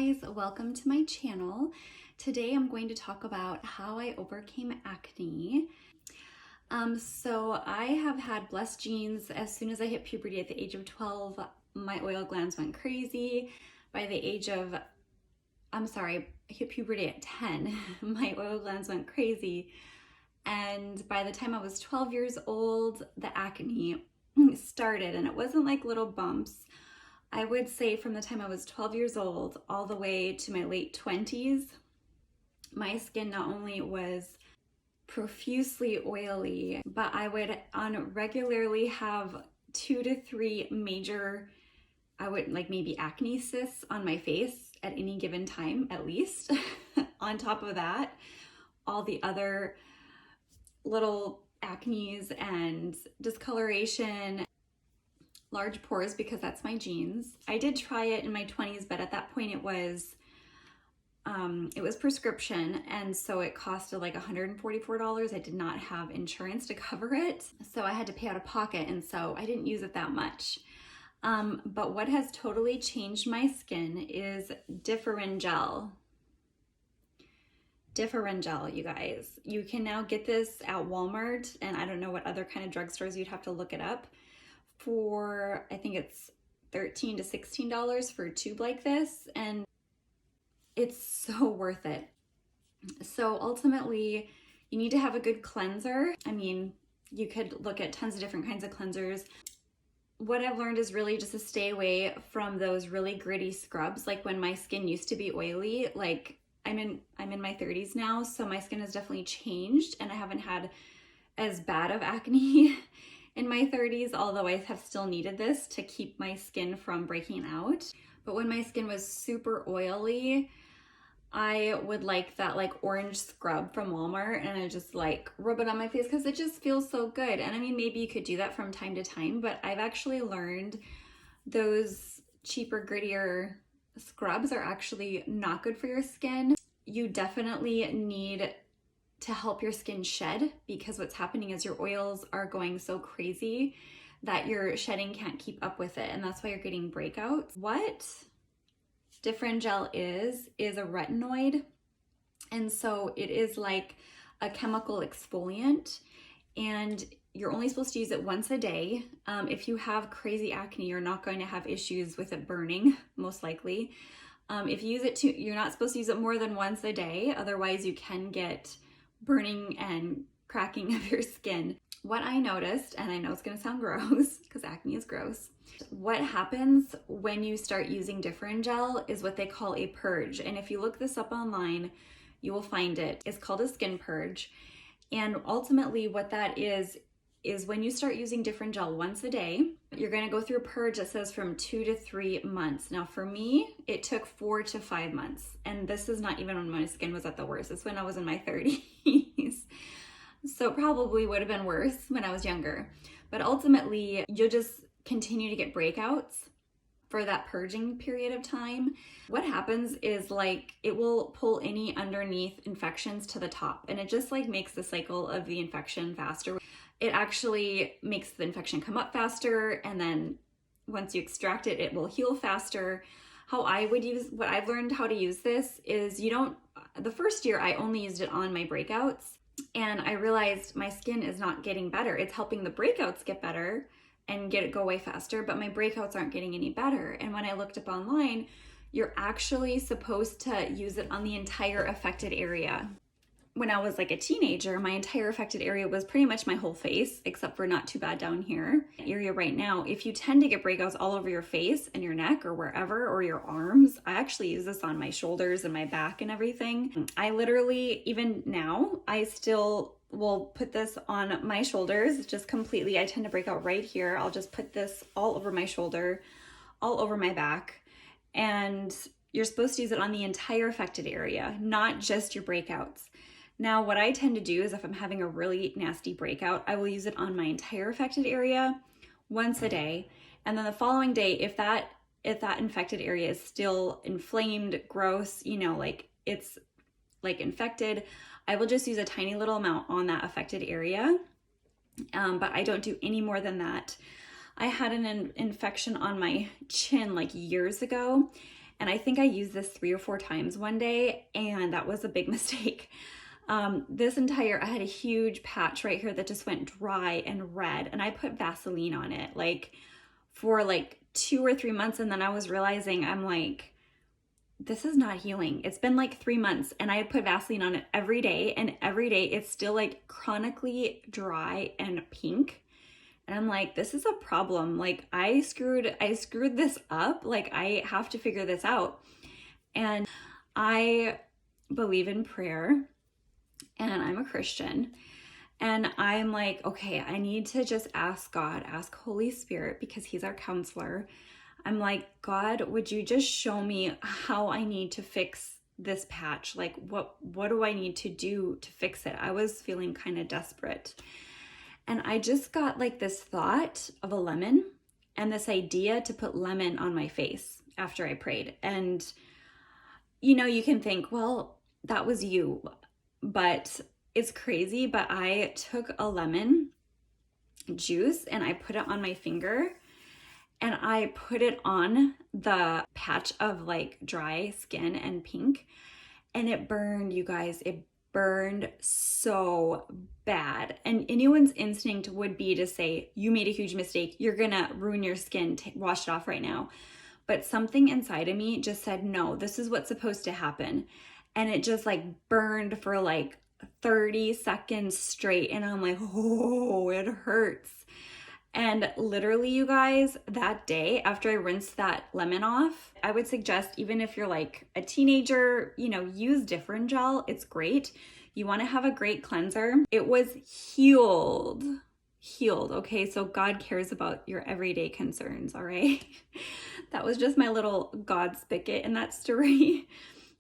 guys, welcome to my channel. Today I'm going to talk about how I overcame acne. So I have had blessed genes. As soon as I hit puberty at the age of 12, my oil glands went crazy. By the age of, I hit puberty at 10, my oil glands went crazy. And by the time I was 12 years old, the acne started, and it wasn't like little bumps. I would say from the time I was 12 years old all the way to my late 20s, my skin not only was profusely oily, but I would regularly have 2 to 3 major, maybe acne cysts on my face at any given time, at least. On top of that, all the other little acnes and discoloration, large pores, because that's my genes. I did try it in my 20s, but at that point it was prescription, and so it costed like $144. I did not have insurance to cover it, so I had to pay out of pocket, and so I didn't use it that much. But what has totally changed my skin is Differengel. Differengel, you guys. You can now get this at Walmart, and I don't know what other kind of drugstores. You'd have to look it up. For, I think it's $13 to $16 for a tube like this, and it's so worth it. So ultimately, you need to have a good cleanser. I mean, you could look at tons of different kinds of cleansers. What I've learned is really just to stay away from those really gritty scrubs. Like when my skin used to be oily, like I'm in my 30s now, so my skin has definitely changed, and I haven't had as bad of acne in my 30s, although I have still needed this to keep my skin from breaking out. But when my skin was super oily, I would like that orange scrub from Walmart, and I just rub it on my face because it just feels so good. And I mean, maybe you could do that from time to time, but I've actually learned those cheaper, grittier scrubs are actually not good for your skin. You definitely need to help your skin shed, because what's happening is your oils are going so crazy that your shedding can't keep up with it, and that's why you're getting breakouts. What Differengel is a retinoid, and so it is like a chemical exfoliant, and you're only supposed to use it once a day. If you have crazy acne, you're not going to have issues with it burning, most likely. If you use it you're not supposed to use it more than once a day, otherwise you can get burning and cracking of your skin. What I noticed, and I know it's going to sound gross because acne is gross, what happens when you start using Differengel is what they call a purge. And if you look this up online, you will find it. It's called a skin purge. And ultimately what that is when you start using Differengel once a day, you're going to go through a purge that says from 2 to 3 months. Now for me, it took 4 to 5 months. And this is not even when my skin was at the worst. It's when I was in my 30s. So probably would have been worse when I was younger. But ultimately, you'll just continue to get breakouts for that purging period of time. What happens is it will pull any underneath infections to the top, and it just makes the cycle of the infection faster. It actually makes the infection come up faster, and then once you extract it, it will heal faster. What I've learned how to use this is the first year I only used it on my breakouts, and I realized my skin is not getting better. It's helping the breakouts get better and go away faster, but my breakouts aren't getting any better. And when I looked up online, you're actually supposed to use it on the entire affected area. When I was a teenager, my entire affected area was pretty much my whole face, except for not too bad down here. Area right now, if you tend to get breakouts all over your face and your neck or wherever, or your arms, I actually use this on my shoulders and my back and everything. I literally, even now, I still will put this on my shoulders just completely. I tend to break out right here. I'll just put this all over my shoulder, all over my back, and you're supposed to use it on the entire affected area, not just your breakouts. Now, what I tend to do is if I'm having a really nasty breakout, I will use it on my entire affected area once a day. And then the following day, if that infected area is still inflamed, gross, it's infected, I will just use a tiny little amount on that affected area. But I don't do any more than that. I had an infection on my chin years ago, And I think I used this 3 or 4 times one day, and that was a big mistake. I had a huge patch right here that just went dry and red, and I put Vaseline on it like for like 2 or 3 months. And then I was realizing, I'm like, this is not healing. It's been like 3 months and I had put Vaseline on it every day, and every day it's still like chronically dry and pink. And I'm like, this is a problem. Like I screwed this up. Like I have to figure this out. And I believe in prayer, and I'm a Christian. And I'm like, okay, I need to just ask God, ask Holy Spirit, because he's our counselor. I'm like, God, would you just show me how I need to fix this patch? Like what do I need to do to fix it? I was feeling kind of desperate. And I just got like this thought of a lemon and this idea to put lemon on my face after I prayed. And you can think, well, that was you, but it's crazy. But I took a lemon juice and I put it on my finger, and I put it on the patch of like dry skin and pink, and it burned, you guys. It burned so bad. And anyone's instinct would be to say, you made a huge mistake. You're gonna ruin your skin. Wash it off right now. But something inside of me just said, no, this is what's supposed to happen. And it just like burned for like 30 seconds straight. And I'm like, oh, it hurts. And literally, you guys, that day after I rinsed that lemon off, I would suggest, even if you're like a teenager, use different gel. It's great. You want to have a great cleanser. It was healed. Okay, so God cares about your everyday concerns, all right? That was just my little God spigot in that story.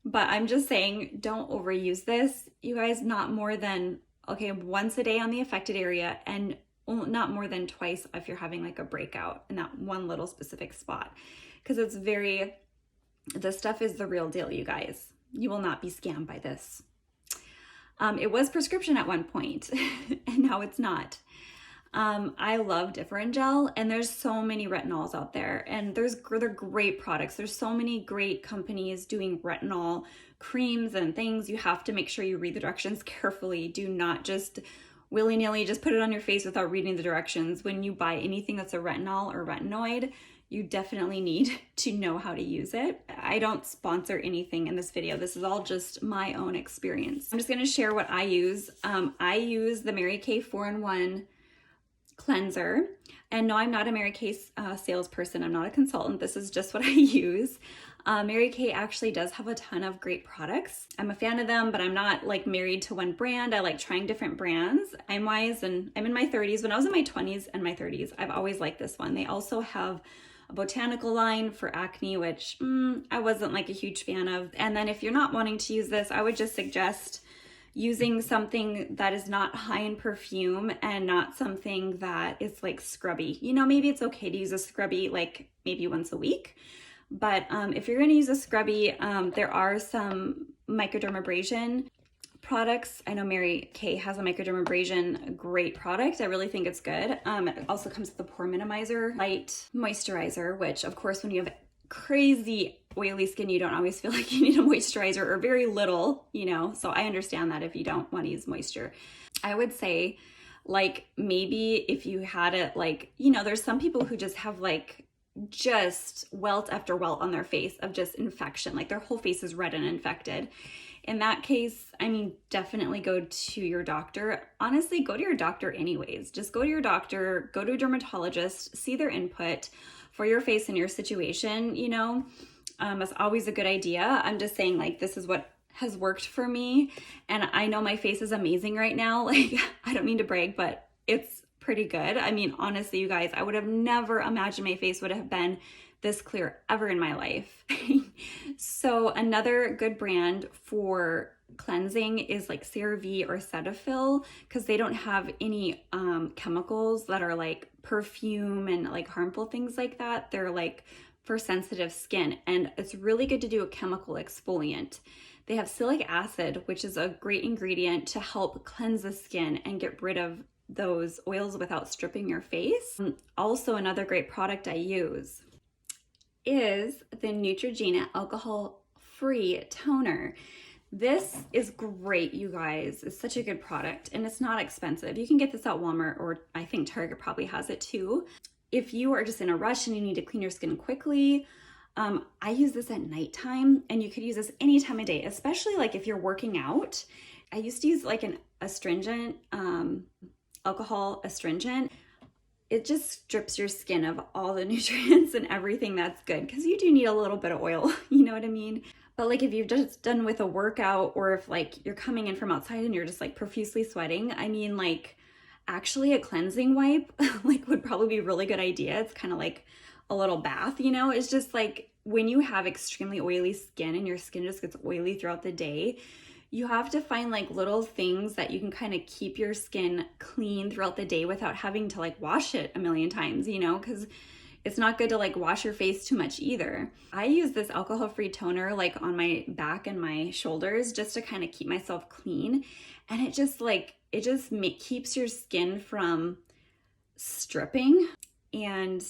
But I'm just saying, don't overuse this. You guys, not more than, once a day on the affected area, and not more than twice if you're having like a breakout in that one little specific spot. Because this stuff is the real deal, you guys. You will not be scammed by this. It was prescription at one point, and now it's not. I love Different Gel, and there's so many retinols out there, and they're great products. There's so many great companies doing retinol creams and things. You have to make sure you read the directions carefully. Do not just willy-nilly just put it on your face without reading the directions. When you buy anything that's a retinol or retinoid, you definitely need to know how to use it. I don't sponsor anything in this video. This is all just my own experience. I'm just going to share what I use. I use the Mary Kay 4-in-1 cleanser. And no, I'm not a Mary Kay salesperson. I'm not a consultant. This is just what I use. Mary Kay actually does have a ton of great products. I'm a fan of them, but I'm not like married to one brand. I like trying different brands. I'm wise, and I'm in my 30s. When I was in my 20s and my 30s, I've always liked this one. They also have a botanical line for acne, which I wasn't like a huge fan of. And then if you're not wanting to use this, I would just suggest using something that is not high in perfume and not something that is like scrubby. Maybe it's okay to use a scrubby like maybe once a week. But if you're going to use a scrubby, there are some microdermabrasion products. I know Mary Kay has a microdermabrasion great product. I really think it's good. It also comes with the pore minimizer light moisturizer, which of course when you have crazy oily skin, you don't always feel like you need a moisturizer, or very little, so I understand that if you don't want to use moisture. I would say like maybe if you had it like, there's some people who just have like just welt after welt on their face of just infection, like their whole face is red and infected. In that case, definitely go to your doctor. Honestly, go to your doctor anyways. Just go to your doctor, go to a dermatologist, see their input for your face and your situation. That's always a good idea. I'm just saying, like, this is what has worked for me, and I know my face is amazing right now. Like, I don't mean to brag, but it's pretty good. Honestly, you guys, I would have never imagined my face would have been this clear ever in my life. So another good brand for cleansing is like CeraVe or Cetaphil, because they don't have any chemicals that are like perfume and like harmful things like that. They're like for sensitive skin, and it's really good to do a chemical exfoliant. They have salicylic acid, which is a great ingredient to help cleanse the skin and get rid of those oils without stripping your face. Also, another great product I use is the Neutrogena alcohol-free toner. This is great, you guys. It's such a good product and it's not expensive. You can get this at Walmart, or I think Target probably has it too. If you are just in a rush and you need to clean your skin quickly, I use this at nighttime, and you could use this any time of day, especially like if you're working out. I used to use like an astringent, alcohol astringent. It just strips your skin of all the nutrients and everything that's good, because you do need a little bit of oil, you know what I mean? But like if you've just done with a workout, or if like you're coming in from outside and you're just like profusely sweating, I mean, like actually a cleansing wipe like would probably be a really good idea. It's kind of like a little bath, you know? It's just like when you have extremely oily skin and your skin just gets oily throughout the day, you have to find like little things that you can kind of keep your skin clean throughout the day without having to like wash it a million times, you know, because it's not good to like wash your face too much either. I use this alcohol-free toner like on my back and my shoulders just to kind of keep myself clean. And it just keeps your skin from stripping, and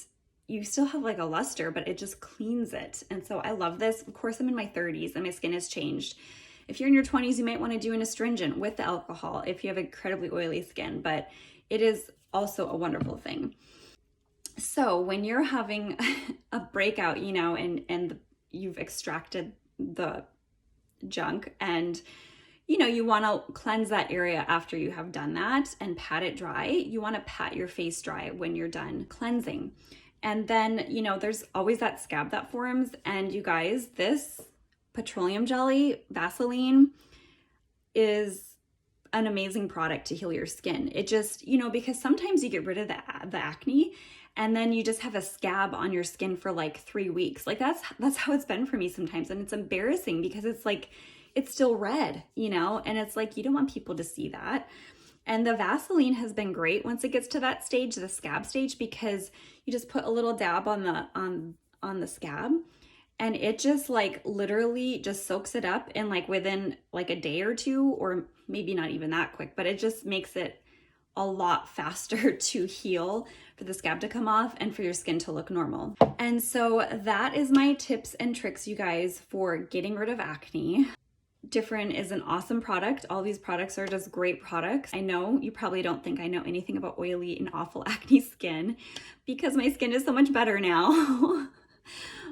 you still have like a luster, but it just cleans it. And so I love this. Of course, I'm in my 30s and my skin has changed. If you're in your 20s, you might want to do an astringent with the alcohol if you have incredibly oily skin, but it is also a wonderful thing. So when you're having a breakout, you know, and you've extracted the junk, and you know, you want to cleanse that area after you have done that and pat it dry. You want to pat your face dry when you're done cleansing. And then, you know, there's always that scab that forms. And you guys, this petroleum jelly, Vaseline, is an amazing product to heal your skin. It just, you know, because sometimes you get rid of the acne and then you just have a scab on your skin for like 3 weeks. Like that's how it's been for me sometimes. And it's embarrassing because it's like, it's still red, you know, and it's like, you don't want people to see that. And the Vaseline has been great once it gets to that stage, the scab stage, because you just put a little dab on the scab, and it just like literally just soaks it up, and like within like a day or two, or maybe not even that quick, but it just makes it a lot faster to heal, for the scab to come off and for your skin to look normal. And so that is my tips and tricks, you guys, for getting rid of acne. Different is an awesome product. All these products are just great products. I know you probably don't think I know anything about oily and awful acne skin, because my skin is so much better now,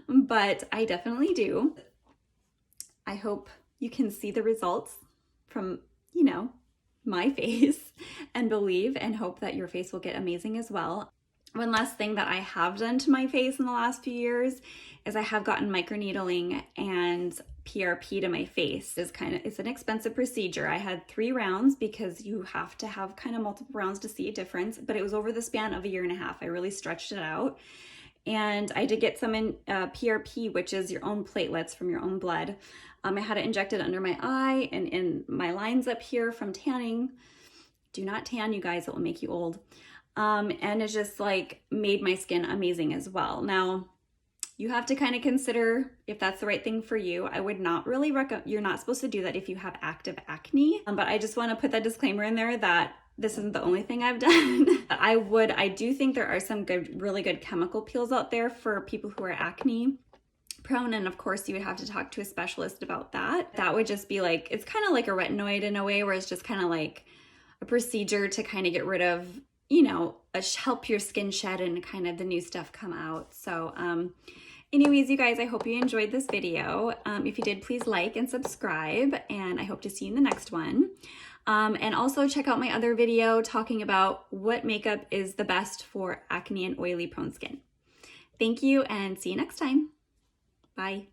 but I definitely do. I hope you can see the results from, you know, my face, and believe and hope that your face will get amazing as well. One last thing that I have done to my face in the last few years is I have gotten microneedling and PRP to my face. It's an expensive procedure. I had 3 rounds because you have to have kind of multiple rounds to see a difference, but it was over the span of 1.5 years. I really stretched it out. And I did get some in PRP, which is your own platelets from your own blood. I had it injected under my eye and in my lines up here from tanning. Do not tan, you guys, it will make you old. And it just like made my skin amazing as well. Now, you have to kind of consider if that's the right thing for you. I would not really recommend, you're not supposed to do that if you have active acne. But I just want to put that disclaimer in there that this isn't the only thing I've done. I do think there are some really good chemical peels out there for people who are acne prone. And of course you would have to talk to a specialist about that. That would just be like, it's kind of like a retinoid in a way, where it's just kind of like a procedure to kind of get rid of, you know, help your skin shed and kind of the new stuff come out. So, anyways, you guys, I hope you enjoyed this video. If you did, please like and subscribe, and I hope to see you in the next one. And also check out my other video talking about what makeup is the best for acne and oily prone skin. Thank you, and see you next time. Bye.